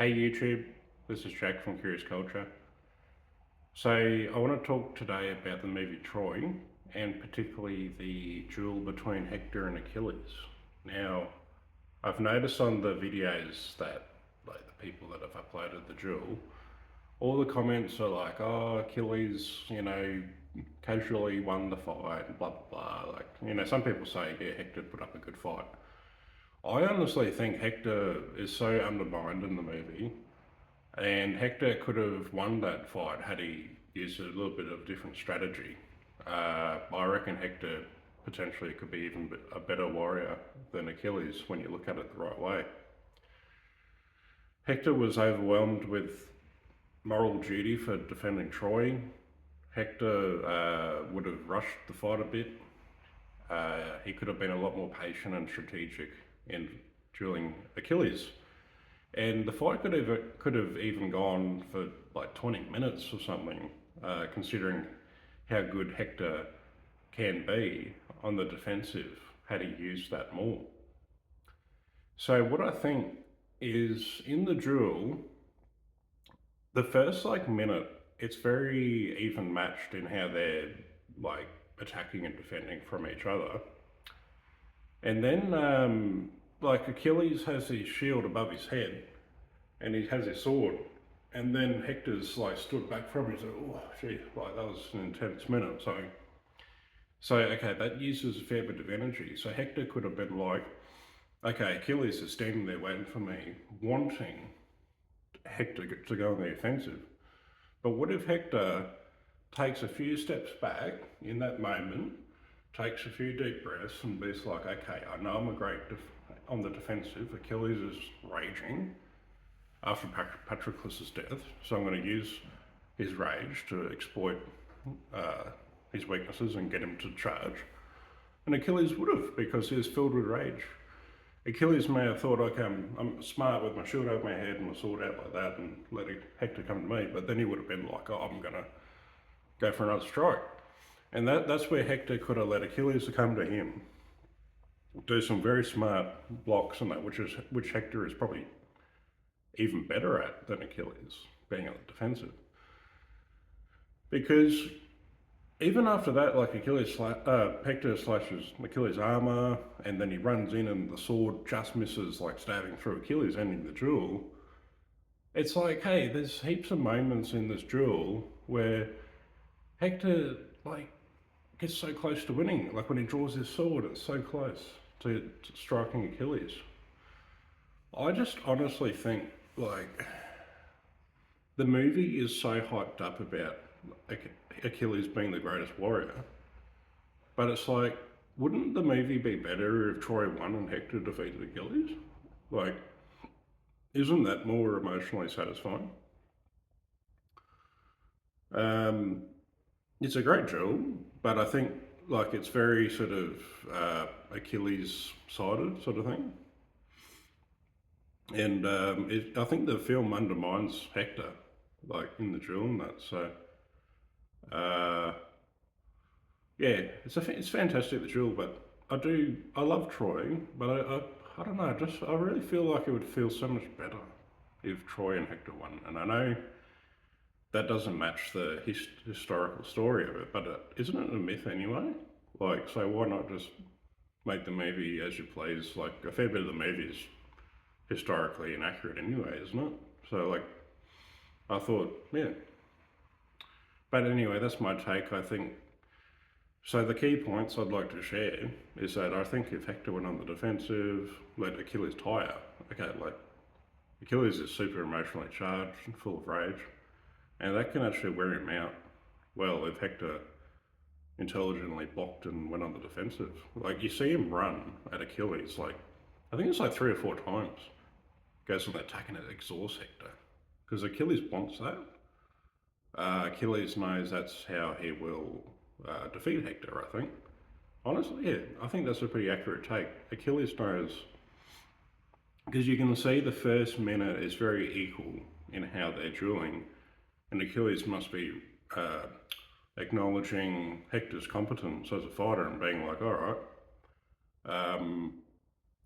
Hey YouTube, this is Jack from Curious Culture. So I want to talk today about the movie Troy and particularly the duel between Hector and Achilles. Now, I've noticed on the videos that like the people that have uploaded the duel, all the comments are like, oh, Achilles, casually won the fight and blah blah blah. Some people say, yeah, Hector put up a good fight. I honestly think Hector is so undermined in the movie. And Hector could have won that fight had he used a little bit of different strategy. I reckon Hector potentially could be even a better warrior than Achilles when you look at it the right way. Hector was overwhelmed with moral duty for defending Troy. Hector would have rushed the fight a bit. He could have been a lot more patient and strategic in dueling Achilles. And the fight could have even gone for like 20 minutes or something, considering how good Hector can be on the defensive had he used that more. So what I think is in the duel, the first like minute, it's very even matched in how they're like attacking and defending from each other. And then like Achilles has his shield above his head and he has his sword. And then Hector's like stood back from him and said, oh, gee, like that was an intense minute. So okay, that uses a fair bit of energy. So Hector could have been like, okay, Achilles is standing there waiting for me, wanting Hector to go on the offensive. But what if Hector takes a few steps back in that moment, takes a few deep breaths and be like, okay, I know I'm on the defensive. Achilles is raging after Patroclus' death, so I'm going to use his rage to exploit his weaknesses and get him to charge. And Achilles would have, because he was filled with rage. Achilles may have thought, okay, I'm smart with my shield over my head and my sword out like that and let Hector come to me, but then he would have been like, oh, I'm going to go for another strike. And that's where Hector could have let Achilles come to him, do some very smart blocks and that, which Hector is probably even better at than Achilles, being on the defensive. Because even after that, like Hector slashes Achilles' armor, and then he runs in and the sword just misses, like stabbing through Achilles, ending the duel. It's like, hey, there's heaps of moments in this duel where Hector, like, gets so close to winning. Like when he draws his sword, it's so close to striking Achilles. I just honestly think, like, the movie is so hyped up about Achilles being the greatest warrior, but it's like, wouldn't the movie be better if Troy won and Hector defeated Achilles? Like, isn't that more emotionally satisfying? It's a great duel, but I think like it's very sort of Achilles sided sort of thing. And I think the film undermines Hector, like in the duel and that. So, yeah, it's fantastic, the duel. But I love Troy, but I don't know. I really feel like it would feel so much better if Troy and Hector won. And I know that doesn't match the historical story of it, but isn't it a myth anyway? Like, so why not just make the movie as you please? Like, a fair bit of the movie is historically inaccurate anyway, isn't it? So, like, I thought, yeah. But anyway, that's my take. I think so. The key points I'd like to share is that I think if Hector went on the defensive, let Achilles tire. Okay, like Achilles is super emotionally charged and full of rage, and that can actually wear him out. Well, if Hector intelligently blocked and went on the defensive, like you see him run at Achilles, like I think it's like 3 or 4 times. Goes on the attack and it exhausts Hector because Achilles wants that. Achilles knows that's how he will defeat Hector, I think. Honestly, yeah, I think that's a pretty accurate take. Achilles knows, because you can see the first minute is very equal in how they're dueling, and Achilles must be acknowledging Hector's competence as a fighter and being like, all right,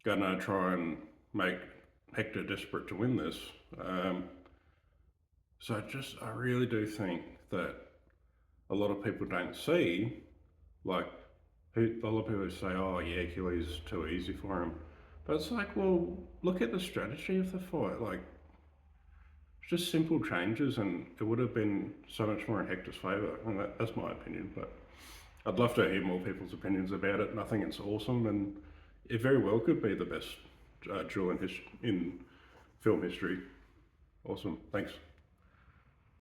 gonna try and make Hector desperate to win this. So I really do think that a lot of people don't see, like, a lot of people say, oh yeah, Achilles is too easy for him. But it's like, well, look at the strategy of the fight. Like, just simple changes, and it would have been so much more in Hector's favour. And that's my opinion. But I'd love to hear more people's opinions about it. And I think it's awesome, and it very well could be the best duel in film history. Awesome. Thanks.